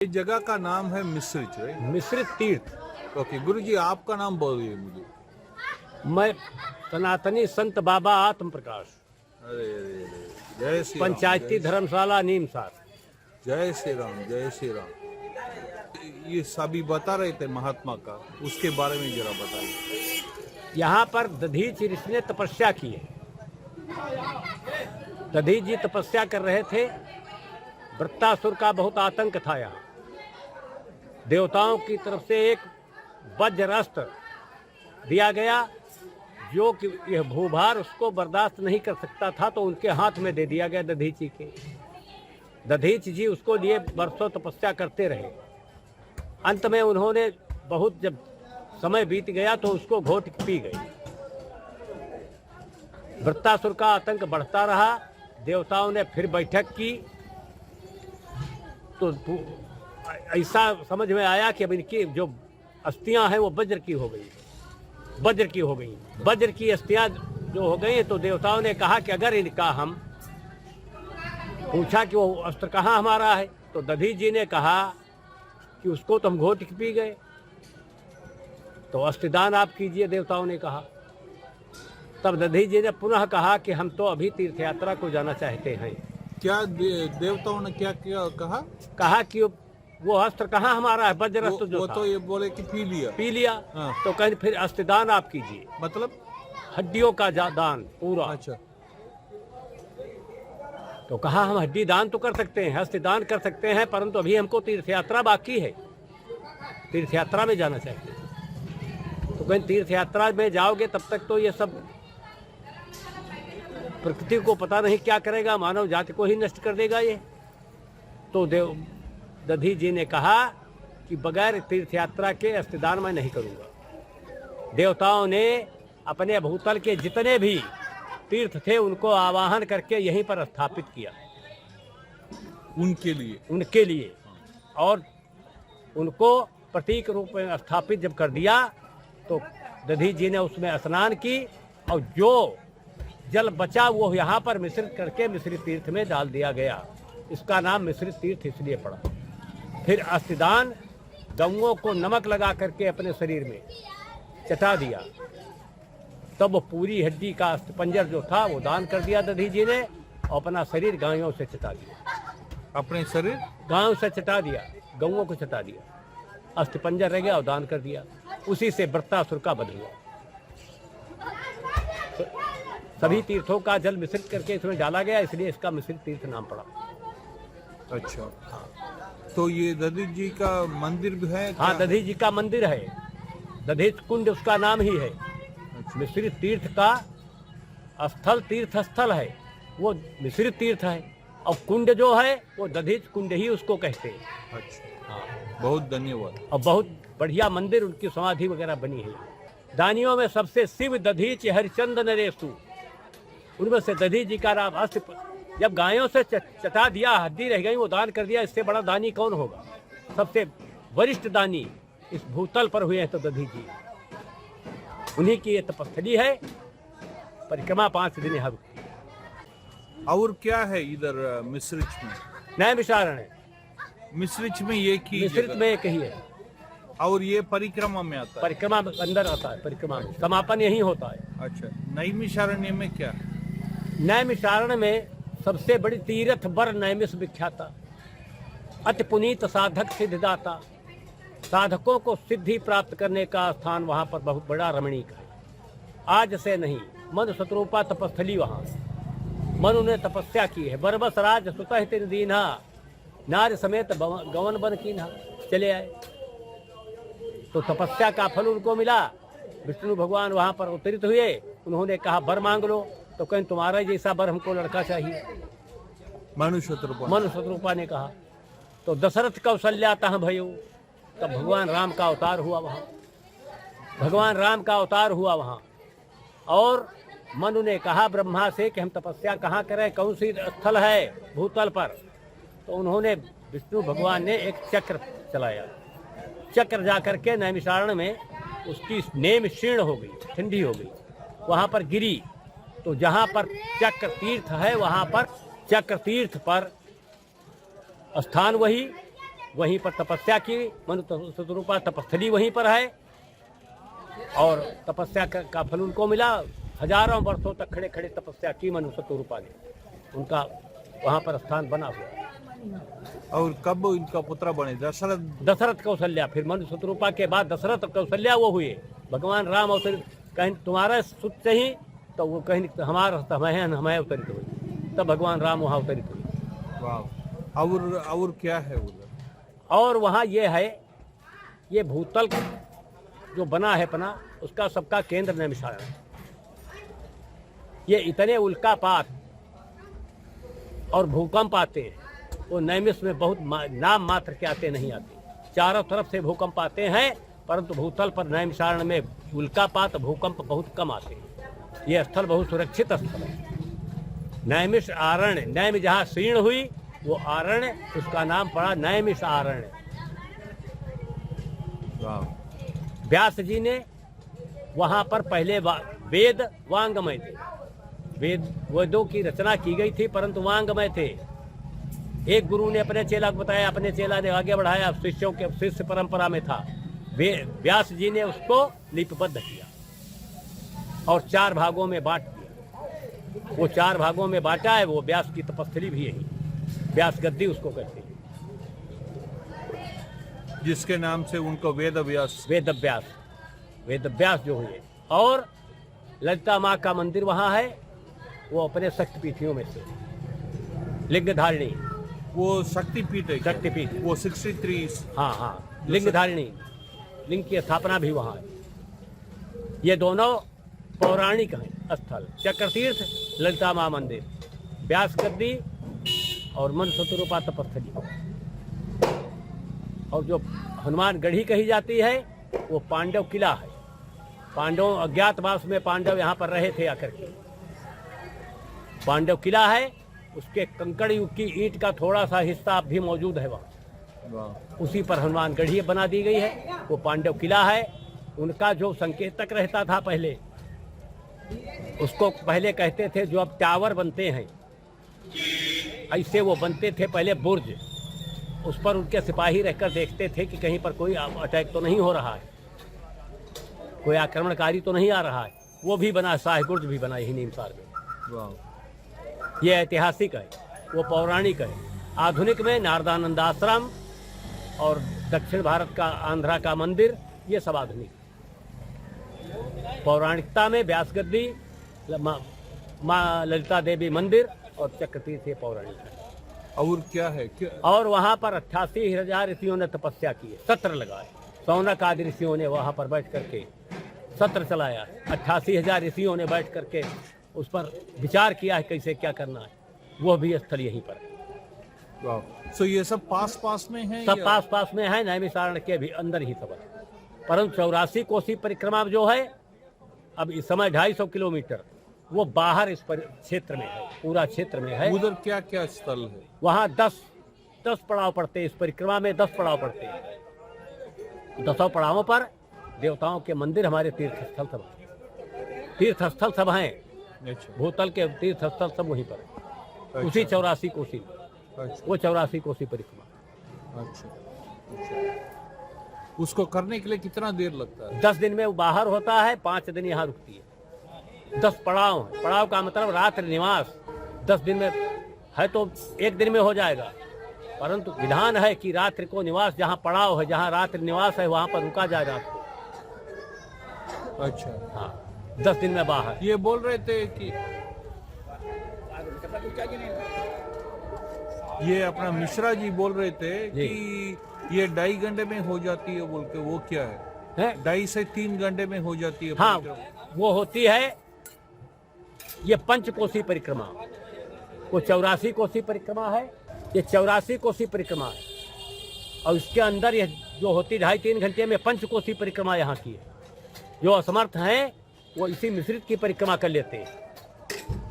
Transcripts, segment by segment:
ये जगह का नाम है मिश्रिच, राइट? मिश्रित तीर्थ। ओके गुरुजी, आपका नाम बोलिए मुझे। मैं सनातनी संत बाबा आत्म प्रकाश, अरे अरे अरे, जय श्री राम, पंचायती धर्मशाला नीमसार। जय श्री राम, जय श्री राम। ये सभी बता रहे थे महात्मा का, उसके बारे में जरा बताइए। यहाँ पर दधीच ऋषि ने तपस्या की है। दधीच जी तपस्या कर रहे थे। वृत्तासुर का बहुत आतंक था यहाँ। देवताओं की तरफ से एक वज्रास्त्र दिया गया जो कि यह भूभार उसको बर्दाश्त नहीं कर सकता था, तो उनके हाथ में दे दिया गया दधीच जी के। दधीच जी उसको लिए वर्षों तपस्या करते रहे। अंत में उन्होंने बहुत जब समय बीत गया तो उसको घोट पी गई। वृत्तासुर का आतंक बढ़ता रहा। देवताओं ने फिर बैठक की तो ऐसा समझ में आया कि अब इनकी जो अस्थियां हैं वो वज्र की हो गई। वज्र की अस्थियां जो हो गई तो देवताओं ने कहा कि अगर इनका हम पूछा कि वो अस्त्र कहाँ हमारा है, तो दधीच जी ने कहा कि उसको तो हम घोट पी गए, तो अस्त्रदान आप कीजिए, देवताओं ने कहा। तब दधीच जी ने पुनः कहा कि हम तो अभी तीर्थ यात्रा को जाना चाहते हैं। क्या देवताओं ने क्या कहा कि वो अस्त्र कहाँ हमारा है, वज्र अस्त्र जो वो था। तो ये बोले कि पी लिया। हाँ। तो कहीं फिर अस्त्रदान आप कीजिए, मतलब हड्डियों का दान पूरा। अच्छा। तो कहा हम हड्डी दान तो कर सकते हैं, अस्त्रदान कर सकते हैं, परंतु अभी हमको तीर्थ यात्रा बाकी है, तीर्थ यात्रा में जाना चाहिए। तो कहीं तीर्थ यात्रा में जाओगे तब तक तो ये सब प्रकृति को पता नहीं क्या करेगा, मानव जाति को ही नष्ट कर देगा ये। तो दधीच जी ने कहा कि बगैर तीर्थ यात्रा के अस्त्रदान मैं नहीं करूंगा। देवताओं ने अपने भूतल के जितने भी तीर्थ थे उनको आवाहन करके यहीं पर स्थापित किया उनके लिए और उनको प्रतीक रूप में स्थापित जब कर दिया तो दधीच जी ने उसमें स्नान की और जो जल बचा वो यहाँ पर मिश्रित करके मिश्रित तीर्थ में डाल दिया गया। इसका नाम मिश्रित तीर्थ इसलिए पड़ा। फिर अस्त्रदान गौओं को नमक लगा करके अपने शरीर में चटा दिया। तब वो पूरी हड्डी का अस्थिपंजर जो था वो दान कर दिया दधीच जी ने, और अपना शरीर गायों से चटा दिया। अपने शरीर गायों से चटा दिया, गौओं को चटा दिया, अस्थिपंजर रह गया और दान कर दिया। उसी से वृत्तासुर का वध हुआ। सभी तीर्थों का जल मिश्रित करके इसमें डाला गया, इसलिए इसका मिश्रित तीर्थ नाम पड़ा। अच्छा। तो ये दधीच जी का मंदिर भी है? हाँ, दधीच जी का मंदिर है। दधीच कुंड उसका नाम ही है। अच्छा। मिश्रित तीर्थ का स्थल तीर्थ स्थल है, वो मिश्रित तीर्थ है, और कुंड जो है वो दधीच कुंड ही उसको कहते हैं। अच्छा। हाँ, बहुत धन्यवाद। और बहुत बढ़िया मंदिर, उनकी समाधि वगैरह बनी है। दानियों में सबसे शिव दधीच हरिचंद नरेशु, उनमें से दधीच जी का नाम अस्त्र जब गायों से चटा दिया, हड्डी रह गई, वो दान कर दिया। इससे बड़ा दानी कौन होगा? सबसे वरिष्ठ दानी इस भूतल पर हुए हैं तो दधीच जी। उन्हीं की ये तपस्थली है। परिक्रमा 5 दिन है। और क्या है इधर मिश्रिच में? नैमिषारण्य है। मिश्रिच में ये की मिश्रित में एक ही है। और ये परिक्रमा में आता है? परिक्रमा अंदर आता है, परिक्रमा में समापन यहीं होता है। अच्छा। नैमिषारण्य में क्या है? नैमिषारण्य में सबसे बड़ी तीर्थ बर नैमिष विख्याता, अति पुनीत साधक सिद्धिदाता, साधकों को सिद्धि प्राप्त करने का स्थान वहाँ पर बहुत बड़ा रमणीक है। आज से नहीं, मनु शत्रुपा तपस्थली वहाँ मनु ने तपस्या की है। बरबस राज सुतः तिन दीन्हा, नार समेत गवन बन कीन्हा, चले आए। तो तपस्या का फल उनको मिला। विष्णु भगवान वहाँ पर अवतरित हुए। उन्होंने कहा वर मांग लो, तो कहीं तुम्हारा जैसा वर हमको लड़का चाहिए। मनु शत्रुपा ने कहा। तो दशरथ कौशल्या तह भयो, तब भगवान राम का अवतार हुआ वहाँ। और मनु ने कहा ब्रह्मा से कि हम तपस्या कहाँ करें, कौन सी स्थल है भूतल पर? तो उन्होंने विष्णु भगवान ने एक चक्र चलाया। चक्र जाकर के नैमिषारण्य में उसकी नेम शीर्ण हो गई, ठंडी हो गई, वहाँ पर गिरी। तो जहाँ पर चक्र तीर्थ है वहाँ पर चक्र तीर्थ पर स्थान वही वहीं पर तपस्या की। मनु शतरूपा तपस्थली वहीं पर है और तपस्या का फल उनको मिला। हजारों वर्षों तक खड़े खड़े तपस्या की मनु शतरूपा ने, उनका वहाँ पर स्थान बना हुआ। और कब इनका पुत्र बने? दशरथ कौशल्या, फिर मनु शतरूपा के बाद दशरथ और कौशल्या वो हुए। भगवान राम अवतरित, कहीं तुम्हारा सुख चाहिए तो वो कहीं हमारा हमें अवतरित हुई, तब भगवान राम वहाँ अवतरित हुए। वाह। और क्या है उधर? और वहाँ ये है, ये भूतल जो बना है अपना, उसका सबका केंद्र नैमिषारण्य है। ये इतने उल्कापात और भूकंप आते हैं, वो नैमिष में बहुत नाम मात्र के आते नहीं आते। चारों तरफ से भूकंप आते हैं, परंतु भूतल पर नैमिषारण्य में उल्कापात भूकंप बहुत कम आते हैं। ये स्थल बहुत सुरक्षित स्थल है। नैमिष आरण्य, नैम जहाँ शीर्ण हुई वो आरण्य, उसका नाम पड़ा नैमिष आरण्य। व्यास जी ने वहाँ पर पहले वेद वांगमय थे, वेदों की रचना की गई थी, परंतु वांगमय थे। एक गुरु ने अपने चेला को बताया, अपने चेला ने आगे बढ़ाया, शिष्यों के शिष्य परंपरा में था। व्यास जी ने उसको लिपिबद्ध किया और 4 भागों में बांट दिया। वो 4 भागों में बांटा है, वो व्यास की तपस्थली भी यही, व्यास गद्दी उसको कहते हैं, जिसके नाम से उनको वेदव्यास जो हुए। और ललिता माँ का मंदिर वहाँ है, वो अपने शक्तिपीठियों में से। लिंगधारिणी, वो शक्तिपीठ है। शक्तिपीठ, वो 63। हाँ, लिंगधारिणी, लिंग की स्थापना भी वहाँ है। ये दोनों पौराणिक हैं स्थल, चक्रतीर्थ, ललिता माँ मंदिर, व्यास गद्दी और मनु शतरूपा तपस्थली। और जो हनुमान गढ़ी कही जाती है वो पांडव किला है। पांडव अज्ञातवास में पांडव यहाँ पर रहे थे आकर के। पांडव किला है, उसके कंकड़ युग की ईंट का थोड़ा सा हिस्सा अब भी मौजूद है वहाँ। उसी पर हनुमान गढ़ी बना दी गई है, वो पांडव किला है। उनका जो संकेतक रहता था पहले, उसको पहले कहते थे, जो अब टावर बनते हैं ऐसे वो बनते थे पहले बुर्ज। उस पर उनके सिपाही रहकर देखते थे कि कहीं पर कोई अटैक तो नहीं हो रहा है, कोई आक्रमणकारी तो नहीं आ रहा है। वो भी बना, शाही बुर्ज भी बना यही नीमसार में। ये ऐतिहासिक है, वो पौराणिक है। आधुनिक में नारदानंद आश्रम और दक्षिण भारत का आंध्रा का मंदिर, ये सब आधुनिक। पौराणिकता में व्यास गद्दी, माँ ललिता देवी मंदिर और चक्रतीर्थ ये पौराणिक है। और क्या है और वहाँ पर 88,000 ऋषियों ने तपस्या की है, सत्र लगाए। सौनक आदि ऋषियों ने वहाँ पर बैठ करके सत्र चलाया। 88,000 ऋषियों ने बैठ करके उस पर विचार किया है कैसे क्या करना है। वो भी स्थल यहीं पर है। सो ये सब पास में है? सब पास में है, नैमिषारण्य के भी अंदर ही सब है। परंतु 84 कोसी परिक्रमा जो है अब इस समय 250 किलोमीटर, वो बाहर इस क्षेत्र में है, पूरा क्षेत्र में है। उधर क्या क्या स्थल है? वहाँ 10 पड़ाव पड़ते हैं। इस परिक्रमा में 10 पड़ाव पड़ते हैं। 10 पड़ावों पर देवताओं के मंदिर, हमारे तीर्थस्थल सब हैं। तीर्थस्थल सब हैं, भूतल के तीर्थस्थल सब वहीं पर है। उसी 84 कोसी, वो 84 कोसी परिक्रमा। उसको करने के लिए कितना देर लगता है? 10 दिन में वो बाहर होता है, 5 दिन यहाँ रुकती है। 10 पड़ाव है। पड़ाव का मतलब रात्रि निवास। 10 दिन में है तो 1 दिन में हो जाएगा, परंतु विधान है कि रात्रि को निवास, जहाँ पड़ाव है, जहाँ रात्रि निवास है, वहाँ पर रुका जाए रात को। अच्छा, हाँ, 10 दिन में बाहर। ये बोल रहे थे कि ये अपना मिश्रा जी बोल रहे थे कि ये 2.5 घंटे में हो जाती है बोल के, वो क्या है? 2.5 से 3 घंटे में हो जाती है। हाँ, वो होती है ये पंचकोसी परिक्रमा। वो 84 कोसी परिक्रमा है, ये 84 कोसी परिक्रमा है। और इसके अंदर ये जो होती 2.5-3 घंटे में पंचकोसी परिक्रमा यहाँ की है। जो असमर्थ हैं वो इसी मिश्रित की परिक्रमा कर लेते हैं,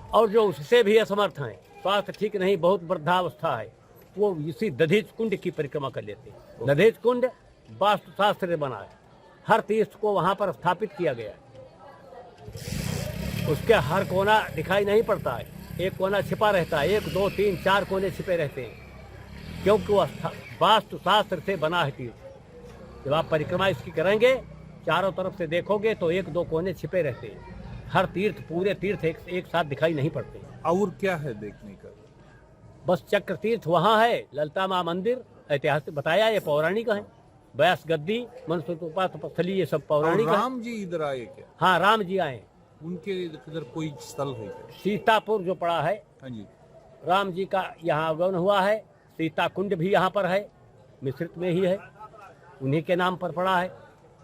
और जो उससे भी असमर्थ हैं, स्वास्थ्य ठीक नहीं, बहुत वृद्धावस्था है, वो इसी दधीच कुंड की परिक्रमा कर लेते हैं। दधीच कुंड वास्तुशास्त्र से बना है, हर तीर्थ को वहाँ पर स्थापित किया गया है। उसके हर कोना दिखाई नहीं पड़ता है, एक कोना छिपा रहता है, 1, 2, 3, 4 कोने छिपे रहते हैं। क्योंकि वो वास्तु शास्त्र से बना है तीर्थ। जब आप परिक्रमा इसकी करेंगे, चारों तरफ से देखोगे तो एक दो कोने छिपे रहते हैं। हर तीर्थ, पूरे तीर्थ एक साथ दिखाई नहीं पड़ते। और क्या है देखने का? बस चक्र तीर्थ वहाँ है, ललिता माँ मंदिर ऐतिहासिक बताया, ये पौराणिक है। व्यास गद्दी, मनसूपा तपस्थली, ये सब पौराणिक है। राम जी इधर आए क्या? हाँ, राम जी आए। उनके इधर कोई स्थल है क्या? सीतापुर जो पड़ा है, हाँ जी, राम जी का यहाँ आगमन हुआ है। सीता कुंड भी यहाँ पर है, मिश्रित में ही है, उन्हीं के नाम पर पड़ा है।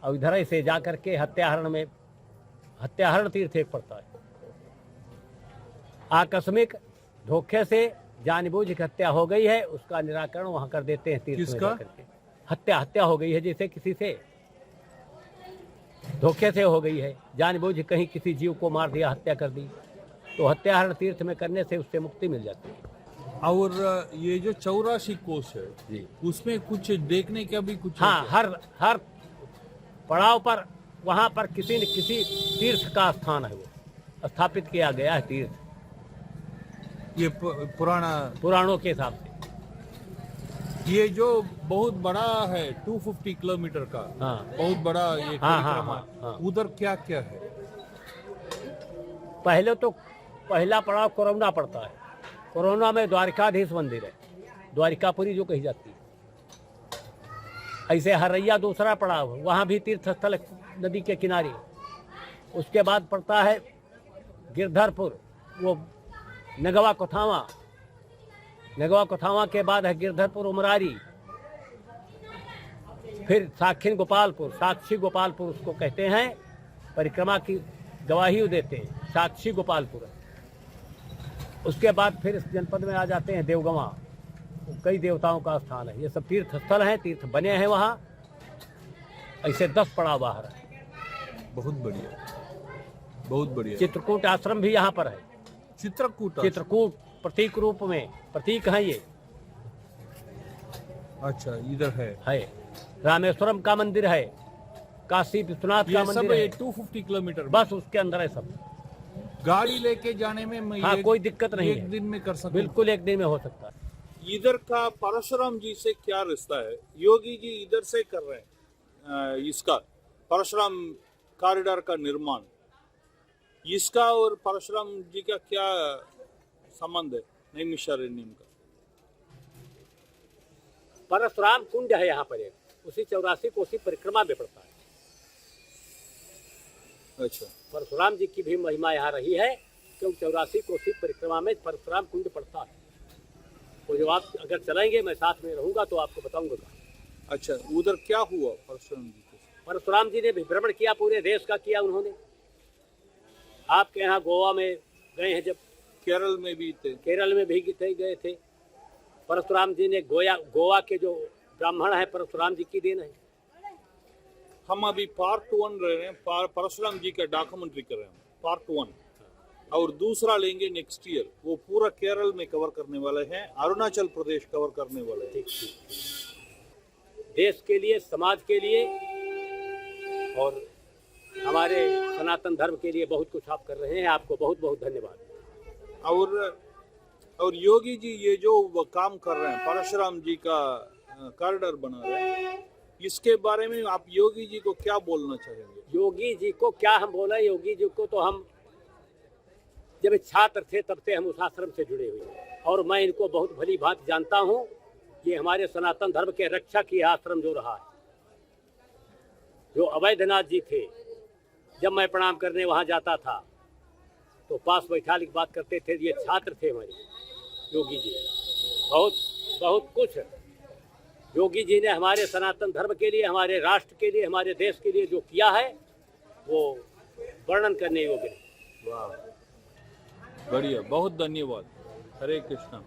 और इधर से जा करके हत्याहरण तीर्थ एक पड़ता है। आकस्मिक धोखे से जानबूझ के हत्या हो गई है, उसका निराकरण वहाँ कर देते हैं तीर्थ में जाकर के। हत्या हो गई है, जैसे किसी से धोखे से हो गई है, जानबूझ कहीं किसी जीव को मार दिया, हत्या कर दी, तो हत्याहरण तीर्थ में करने से उससे मुक्ति मिल जाती है। और ये जो 84 कोस है जी, उसमें कुछ देखने का भी कुछ है हाँ, क्या? हर पड़ाव पर वहाँ पर किसी न किसी तीर्थ का स्थान है, वो स्थापित किया गया है तीर्थ ये पुराणों के हिसाब से। ये जो बहुत बड़ा है 250 किलोमीटर का, हाँ, बहुत बड़ा ये हाँ, परिक्रमा, हाँ। उधर क्या क्या है? पहले तो पहला पड़ाव कोरोना पड़ता है। कोरोना में द्वारिकाधीश मंदिर है, द्वारिकापुरी जो कही जाती है। ऐसे हरैया दूसरा पड़ाव, वहाँ भी तीर्थ स्थल नदी के किनारे। उसके बाद पड़ता है गिरधरपुर, वो नगवा कोथावा के बाद है गिरधरपुर उमरारी, फिर साक्षी गोपालपुर उसको कहते हैं, परिक्रमा की गवाही देते हैं, साक्षी गोपालपुर। उसके बाद फिर इस जनपद में आ जाते हैं देवगंवा, कई देवताओं का स्थान है। ये सब तीर्थ स्थल हैं, तीर्थ बने हैं वहाँ। ऐसे 10 पड़ाव बाहर है। बहुत बढ़िया, बहुत बढ़िया। चित्रकूट आश्रम भी यहाँ पर है। चित्रकूट प्रतीक रूप में प्रतीक है ये। अच्छा, इधर है। रामेश्वरम का मंदिर है, काशी विश्वनाथ का मंदिर है। 250 किलोमीटर बस उसके अंदर है सब। गाड़ी लेके जाने में हाँ, कोई दिक्कत नहीं है, एक दिन में कर सकते? बिल्कुल एक दिन में हो सकता है। इधर का परशुराम जी से क्या रिश्ता है? योगी जी इधर से कर रहे हैं इसका परशुराम कॉरिडोर का निर्माण, इसका और परशुराम जी का क्या संबंध है नैमिषारण्यम का? परशुराम कुंड है यहाँ पर एक, उसी 84 कोसी परिक्रमा में पड़ता है। अच्छा, परशुराम जी की भी महिमा यहाँ रही है, क्योंकि 84 कोसी परिक्रमा में परशुराम कुंड पड़ता है। तो जब आप अगर चलेंगे, मैं साथ में रहूंगा तो आपको बताऊंगा। अच्छा, उधर क्या हुआ परशुराम जी को? परशुराम जी ने भ्रमण किया, पूरे देश का किया उन्होंने। आपके यहाँ गोवा में गए हैं, जब केरल में भी थे। केरल में भी गए थे। परशुराम जी ने गोवा के जो ब्राह्मण है, परशुराम जी की देन है। हम अभी पार्ट 1 रह रहे हैं, परशुराम जी का डॉक्यूमेंट्री कर रहे हैं, पार्ट 1, और दूसरा लेंगे नेक्स्ट ईयर। वो पूरा केरल में कवर करने वाले हैं, अरुणाचल प्रदेश कवर करने वाले हैं। देश के लिए, समाज के लिए और हमारे सनातन धर्म के लिए बहुत कुछ आप कर रहे हैं। आपको बहुत बहुत धन्यवाद। और योगी जी ये जो काम कर रहे हैं, परशुराम जी का कॉरिडोर बना रहे हैं, इसके बारे में आप योगी जी को क्या बोलना चाहेंगे? योगी जी को क्या हम बोले? योगी जी को तो हम जब छात्र थे तब से हम उस आश्रम से जुड़े हुए हैं, और मैं इनको बहुत भली भांति जानता हूँ। ये हमारे सनातन धर्म के रक्षा की आश्रम जो रहा है। जो अवैधनाथ जी थे, जब मैं प्रणाम करने वहाँ जाता था तो पास बैठा लिख बात करते थे। ये छात्र थे हमारे योगी जी। बहुत कुछ योगी जी ने हमारे सनातन धर्म के लिए, हमारे राष्ट्र के लिए, हमारे देश के लिए जो किया है, वो वर्णन करने योग्य नहीं। वाह, बढ़िया, बहुत धन्यवाद। हरे कृष्णा।